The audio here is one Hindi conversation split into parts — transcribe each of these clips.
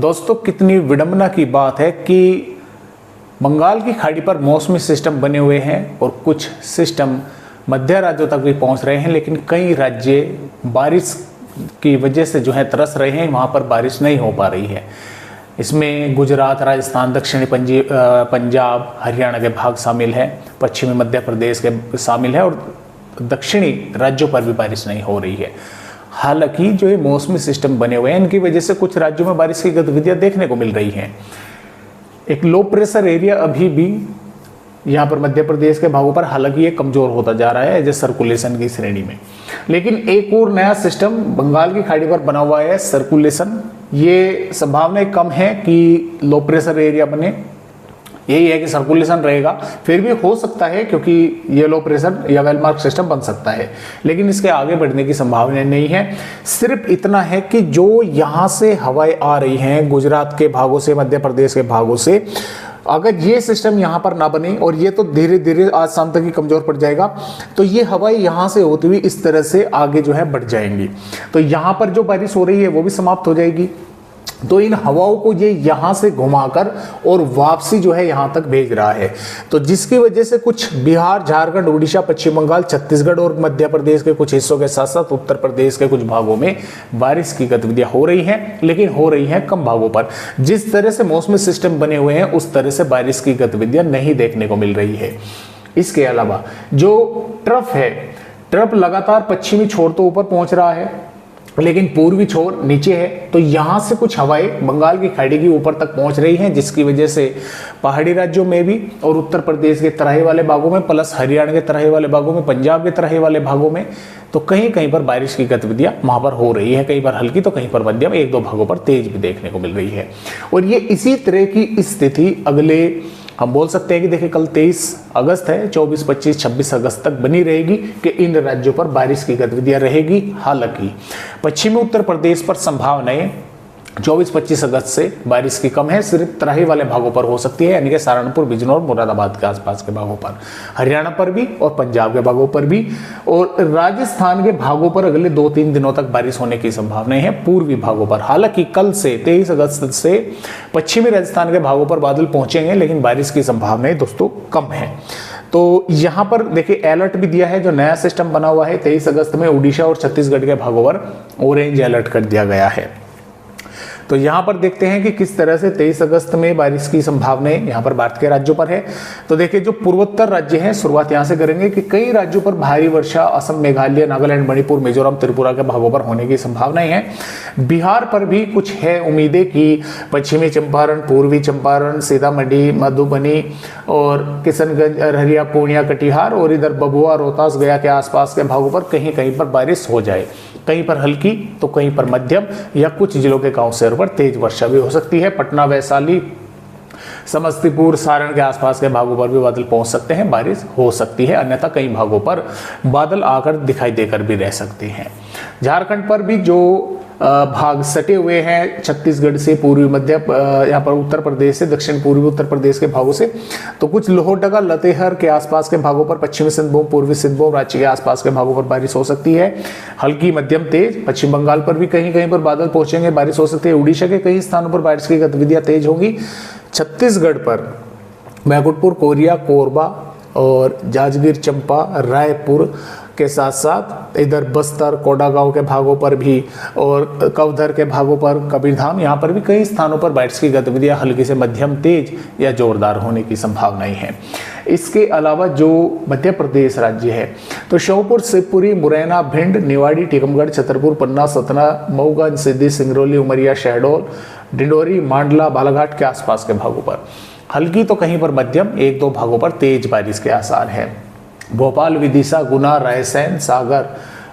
दोस्तों, कितनी विडंबना की बात है कि बंगाल की खाड़ी पर मौसमी सिस्टम बने हुए हैं और कुछ सिस्टम मध्य राज्यों तक भी पहुंच रहे हैं, लेकिन कई राज्य बारिश की वजह से जो है तरस रहे हैं, वहां पर बारिश नहीं हो पा रही है। इसमें गुजरात, राजस्थान, दक्षिणी पंजाब, हरियाणा के भाग शामिल है, पश्चिमी मध्य प्रदेश के शामिल है और दक्षिणी राज्यों पर भी बारिश नहीं हो रही है। हालांकि जो ये मौसमी सिस्टम बने हुए हैं, इनकी वजह से कुछ राज्यों में बारिश की गतिविधियां देखने को मिल रही हैं। एक लो प्रेशर एरिया अभी भी यहाँ पर मध्य प्रदेश के भागों पर, हालांकि ये कमजोर होता जा रहा है एज सर्कुलेशन की श्रेणी में, लेकिन एक और नया सिस्टम बंगाल की खाड़ी पर बना हुआ है सर्कुलेशन। ये संभावना कम है कि लो प्रेशर एरिया बने, यही है कि सर्कुलेशन रहेगा, फिर भी हो सकता है क्योंकि ये लो प्रेशर या वेल मार्क सिस्टम बन सकता है, लेकिन इसके आगे बढ़ने की संभावना नहीं है। सिर्फ इतना है कि जो यहाँ से हवाएं आ रही हैं गुजरात के भागों से, मध्य प्रदेश के भागों से, अगर ये सिस्टम यहाँ पर ना बने और ये तो धीरे धीरे आज शाम तक ही कमजोर पड़ जाएगा, तो ये हवाएं यहाँ से होती हुई इस तरह से आगे जो है बढ़ जाएंगी, तो यहाँ पर जो बारिश हो रही है वो भी समाप्त हो जाएगी। तो इन हवाओं को ये यहाँ से घुमाकर और वापसी जो है यहाँ तक भेज रहा है, तो जिसकी वजह से कुछ बिहार, झारखंड, उड़ीसा, पश्चिम बंगाल, छत्तीसगढ़ और मध्य प्रदेश के कुछ हिस्सों के साथ साथ उत्तर प्रदेश के कुछ भागों में बारिश की गतिविधियां हो रही हैं, लेकिन हो रही हैं कम भागों पर। जिस तरह से मौसमी सिस्टम बने हुए हैं उस तरह से बारिश की गतिविधियां नहीं देखने को मिल रही है। इसके अलावा जो ट्रफ है, ट्रफ लगातार पश्चिमी छोर तो ऊपर पहुंच रहा है लेकिन पूर्वी छोर नीचे है, तो यहां से कुछ हवाएं बंगाल की खाड़ी की ऊपर तक पहुंच रही हैं, जिसकी वजह से पहाड़ी राज्यों में भी और उत्तर प्रदेश के तराई वाले भागों में, प्लस हरियाणा के तराई वाले भागों में, पंजाब के तराई वाले भागों में, तो कहीं कहीं पर बारिश की गतिविधियां वहां पर हो रही है, कहीं पर हल्की तो कहीं पर मध्यम, एक दो भागों पर तेज भी देखने को मिल रही है। और ये इसी तरह की स्थिति अगले, हम बोल सकते हैं कि देखिए कल 23 अगस्त है, 24, 25, 26 अगस्त तक बनी रहेगी कि इन राज्यों पर बारिश की गतिविधियां रहेगी। हालांकि पश्चिमी उत्तर प्रदेश पर संभावनाएं 24-25 अगस्त से बारिश की कम है, सिर्फ तराई वाले भागों पर हो सकती है, यानी कि सहारनपुर, बिजनौर, मुरादाबाद के आसपास के भागों पर, हरियाणा पर भी और पंजाब के भागों पर भी, और राजस्थान के भागों पर अगले 2-3 दिनों तक बारिश होने की संभावनाएं है पूर्वी भागों पर। हालांकि कल से 23 अगस्त से पश्चिमी राजस्थान के भागों पर बादल पहुंचेंगे, लेकिन बारिश की संभावनाएं दोस्तों कम है। तो यहां पर देखिए अलर्ट भी दिया है, जो नया सिस्टम बना हुआ है 23 अगस्त में उड़ीसा और छत्तीसगढ़ के भागों पर ऑरेंज अलर्ट कर दिया गया है। तो यहाँ पर देखते हैं कि किस तरह से 23 अगस्त में बारिश की संभावनाएं यहाँ पर भारत के राज्यों पर है। तो देखिए जो पूर्वोत्तर राज्य हैं, शुरुआत यहाँ से करेंगे कि कई राज्यों पर भारी वर्षा असम, मेघालय, नागालैंड, मणिपुर, मिजोरम, त्रिपुरा के भागों पर होने की संभावनाएं हैं। बिहार पर भी कुछ है उम्मीदें कि पश्चिमी चंपारण, पूर्वी चंपारण, सीतामढ़ी, मधुबनी और किशनगंज, अररिया, पूर्णिया, कटिहार और इधर भभुआ, रोहतास, गया के आसपास के भागों पर कहीं कहीं पर बारिश हो जाए, कहीं पर हल्की तो कहीं पर मध्यम, या कुछ जिलों के गांव शहरों पर तेज वर्षा भी हो सकती है। पटना, वैशाली, समस्तीपुर, सारण के आसपास के भागों पर भी बादल पहुंच सकते हैं, बारिश हो सकती है, अन्यथा कई भागों पर बादल आकर दिखाई देकर भी रह सकते हैं। झारखंड पर भी जो भाग सटे हुए हैं छत्तीसगढ़ से, पूर्वी मध्य यहाँ पर उत्तर प्रदेश से, दक्षिण पूर्वी उत्तर प्रदेश के भागों से, तो कुछ लोहरदगा, लतेहर के आसपास के भागों पर, पश्चिमी सिंहभूम, पूर्वी सिंहभूम, रांची के आसपास के भागों पर बारिश हो सकती है, हल्की मध्यम तेज। पश्चिम बंगाल पर भी कहीं कहीं पर बादल पहुंचेंगे, बारिश हो सकती है। उड़ीसा के कई स्थानों पर बारिश की गतिविधियां तेज होंगी। छत्तीसगढ़ पर मैकुटपुर, कोरिया, कोरबा और जांजगीर, चंपा, रायपुर के साथ साथ इधर बस्तर, कोडागांव के भागों पर भी और कवधर के भागों पर, कबीरधाम, यहाँ पर भी कई स्थानों पर बारिश की गतिविधियां हल्की से मध्यम तेज या जोरदार होने की संभावनाएं हैं। इसके अलावा जो मध्य प्रदेश राज्य है, तो श्योपुर, शिवपुरी, मुरैना, भिंड, निवाड़ी, टीकमगढ़, छतरपुर, पन्ना, सतना, मऊगंज, सिद्धि, सिंगरौली, उमरिया, शहडोल, डिंडोरी, मांडला, बालाघाट के आसपास के भागों पर हल्की तो कहीं पर मध्यम, एक दो भागों पर तेज बारिश के आसार हैं। भोपाल, विदिशा, गुना, रायसेन, सागर,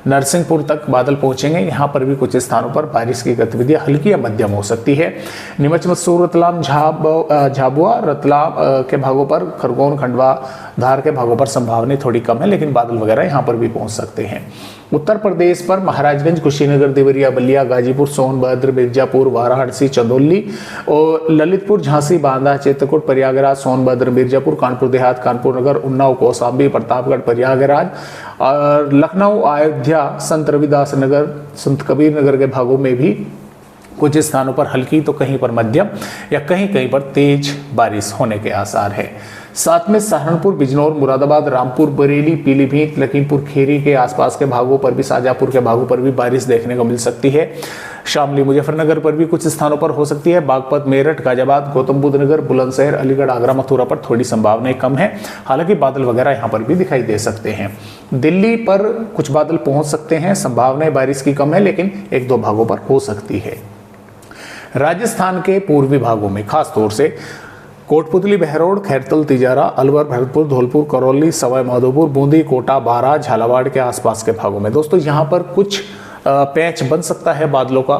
नरसिंहपुर तक बादल पहुंचेंगे, यहाँ पर भी कुछ स्थानों पर बारिश की गतिविधियां हल्की या मध्यम हो सकती है। नीमच, मसूर, रतलाम, झाबुआ, रतलाम के भागों पर, खरगोन, खंडवा, धार के भागों पर संभावनाएं थोड़ी कम है, लेकिन बादल वगैरह यहाँ पर भी पहुंच सकते हैं। उत्तर प्रदेश पर महाराजगंज, कुशीनगर, देवरिया, बलिया, गाजीपुर, सोनभद्र, मिर्जापुर, वाराणसी, चंदौली और ललितपुर, झांसी, बांदा, चित्रकूट, प्रयागराज, सोनभद्र, मिर्जापुर, कानपुर देहात, कानपुर नगर, उन्नाव, कौशाम्बी, प्रतापगढ़, प्रयागराज और लखनऊ, अयोध्या, संत रविदास नगर, संत कबीर नगर के भागों में भी कुछ स्थानों पर हल्की तो कहीं पर मध्यम या कहीं कहीं पर तेज बारिश होने के आसार है। साथ में सहारनपुर, बिजनौर, मुरादाबाद, रामपुर, बरेली, पीलीभीत, लखीमपुर खीरी के आसपास के भागों पर भी, शाजापुर के भागों पर भी बारिश देखने को मिल सकती है। शामली, मुजफ्फरनगर पर भी कुछ स्थानों पर हो सकती है। बागपत, मेरठ, गाजियाबाद, गौतम बुद्ध नगर, बुलंदशहर, अलीगढ़, आगरा, मथुरा पर थोड़ी संभावनाएं कम है। हालांकि बादल वगैरह यहाँ पर भी दिखाई दे सकते हैं। दिल्ली पर कुछ बादल पहुंच सकते हैं, संभावनाएं बारिश की कम है, लेकिन एक दो भागों पर हो सकती है। राजस्थान के पूर्वी भागों में खासतौर से कोटपुतली, बहरौड़, खैरतल, तिजारा, अलवर, भरतपुर, धौलपुर, करौली, सवाई माधोपुर, बूंदी, कोटा, बारा, झालावाड़ के आसपास के भागों में दोस्तों यहाँ पर कुछ पैच बन सकता है बादलों का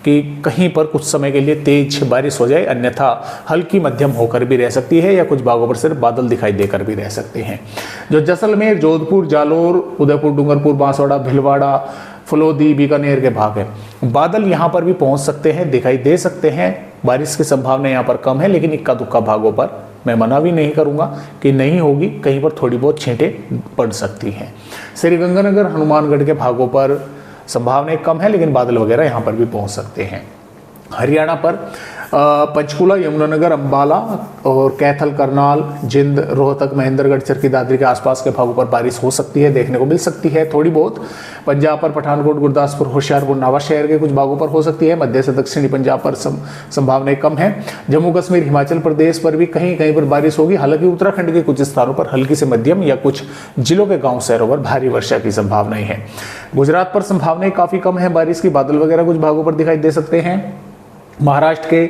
कि कहीं पर कुछ समय के लिए तेज बारिश हो जाए, अन्यथा हल्की मध्यम होकर भी रह सकती है या कुछ भागों पर सिर्फ बादल दिखाई देकर भी रह सकते हैं। जो जैसलमेर, जोधपुर, जालोर, उदयपुर, डूंगरपुर, बांसवाड़ा, भिलवाड़ा, फलोदी, बीकानेर के भाग हैं, बादल यहाँ पर भी पहुँच सकते हैं, दिखाई दे सकते हैं। बारिश की संभावना यहाँ पर कम है, लेकिन इक्का दुक्का भागों पर मैं मना भी नहीं करूँगा कि नहीं होगी, कहीं पर थोड़ी बहुत छींटें पड़ सकती हैं। श्रीगंगानगर, हनुमानगढ़ के भागों पर संभावनाएं कम है, लेकिन बादल वगैरह यहाँ पर भी पहुँच सकते हैं। हरियाणा पर पंचकुला, यमुनानगर, अंबाला और कैथल, करनाल, जिंद, रोहतक, महेंद्रगढ़, चरखी दादरी के आसपास के भागों पर बारिश हो सकती है, देखने को मिल सकती है थोड़ी बहुत। पंजाब पर पठानकोट, गुरदासपुर, होशियारपुर, नवाशहर के कुछ भागों पर हो सकती है। मध्य से दक्षिणी पंजाब पर संभावनाएं कम है। जम्मू कश्मीर, हिमाचल प्रदेश पर भी कहीं कहीं पर बारिश होगी। हालांकि उत्तराखंड के कुछ स्थानों पर हल्की से मध्यम या कुछ जिलों के गाँव शहरों पर भारी वर्षा की संभावनाएं है। गुजरात पर संभावनाएं काफी कम है बारिश की, बादल वगैरह कुछ भागों पर दिखाई दे सकते हैं। महाराष्ट्र के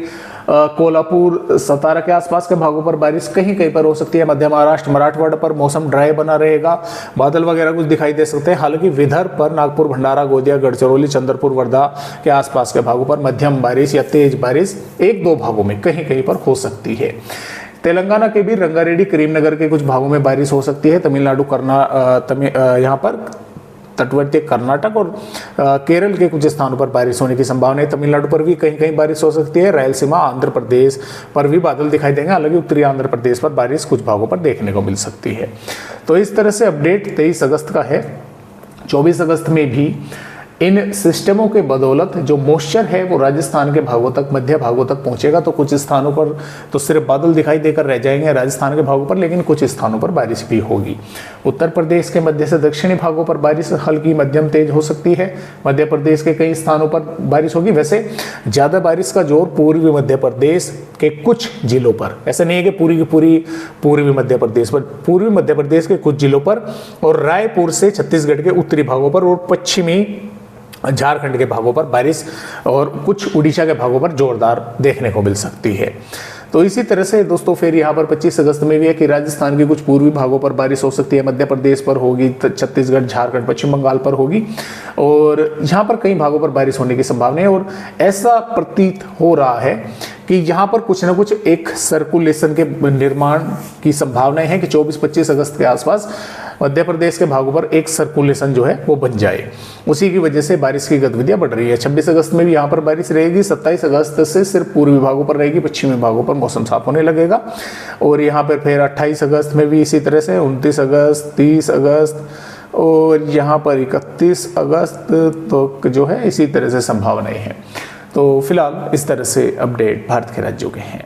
कोल्हापुर, सतारा के आसपास के भागों पर बारिश कहीं कहीं पर हो सकती है। मध्य महाराष्ट्र, मराठवाड़ा पर मौसम ड्राई बना रहेगा, बादल वगैरह कुछ दिखाई दे सकते हैं। हालांकि विदर्भ पर नागपुर, भंडारा, गोंदिया, गढ़चिरौली, चंद्रपुर, वर्धा के आसपास के भागों पर मध्यम बारिश या तेज बारिश एक दो भागों में कहीं कहीं पर हो सकती है। तेलंगाना के भी रंगारेड्डी, करीमनगर के कुछ भागों में बारिश हो सकती है। तमिलनाडु, यहाँ पर तटवर्ती कर्नाटक और केरल के कुछ स्थानों पर बारिश होने की संभावना है। तमिलनाडु पर भी कहीं कहीं बारिश हो सकती है। रायलसीमा, आंध्र प्रदेश पर भी बादल दिखाई देंगे। हालांकि उत्तरी आंध्र प्रदेश पर बारिश कुछ भागों पर देखने को मिल सकती है। तो इस तरह से अपडेट 23 अगस्त का है। 24 अगस्त में भी इन सिस्टमों के बदौलत जो मॉइस्चर है वो राजस्थान के भागों तक, मध्य भागों तक पहुंचेगा। तो कुछ स्थानों पर तो सिर्फ बादल दिखाई देकर रह जाएंगे राजस्थान के भागों पर, लेकिन कुछ स्थानों पर बारिश भी होगी। उत्तर प्रदेश के मध्य से दक्षिणी भागों पर बारिश हल्की मध्यम तेज हो सकती है। मध्य प्रदेश के कई स्थानों पर बारिश होगी। वैसे ज़्यादा बारिश का जोर पूर्वी मध्य प्रदेश के कुछ जिलों पर, ऐसा नहीं है कि पूरी की पूरी पूर्वी मध्य प्रदेश पर, पूर्वी मध्य प्रदेश के कुछ जिलों पर और रायपुर से छत्तीसगढ़ के उत्तरी भागों पर और पश्चिमी झारखंड के भागों पर बारिश और कुछ उड़ीसा के भागों पर जोरदार देखने को मिल सकती है। तो इसी तरह से दोस्तों फिर यहाँ पर 25 अगस्त में भी है कि राजस्थान के कुछ पूर्वी भागों पर बारिश हो सकती है। मध्य प्रदेश पर होगी, छत्तीसगढ़, झारखंड, पश्चिम बंगाल पर होगी और यहाँ पर कई भागों पर बारिश होने की संभावना है। और ऐसा प्रतीत हो रहा है कि यहाँ पर कुछ ना कुछ एक सर्कुलेशन के निर्माण की संभावनाएं हैं कि 24-25 अगस्त के आसपास मध्य प्रदेश के भागों पर एक सर्कुलेशन जो है वो बन जाए। उसी की वजह से बारिश की गतिविधियां बढ़ रही है। 26 अगस्त में भी यहाँ पर बारिश रहेगी। 27 अगस्त से सिर्फ पूर्वी भागों पर रहेगी, पश्चिमी भागों पर मौसम साफ होने लगेगा। और यहाँ पर फिर 28 अगस्त में भी इसी तरह से, 29 अगस्त, 30 अगस्त और यहाँ पर 31 अगस्त तो जो है इसी तरह से संभावनाएं हैं। तो फिलहाल इस तरह से अपडेट भारत के राज्यों के हैं।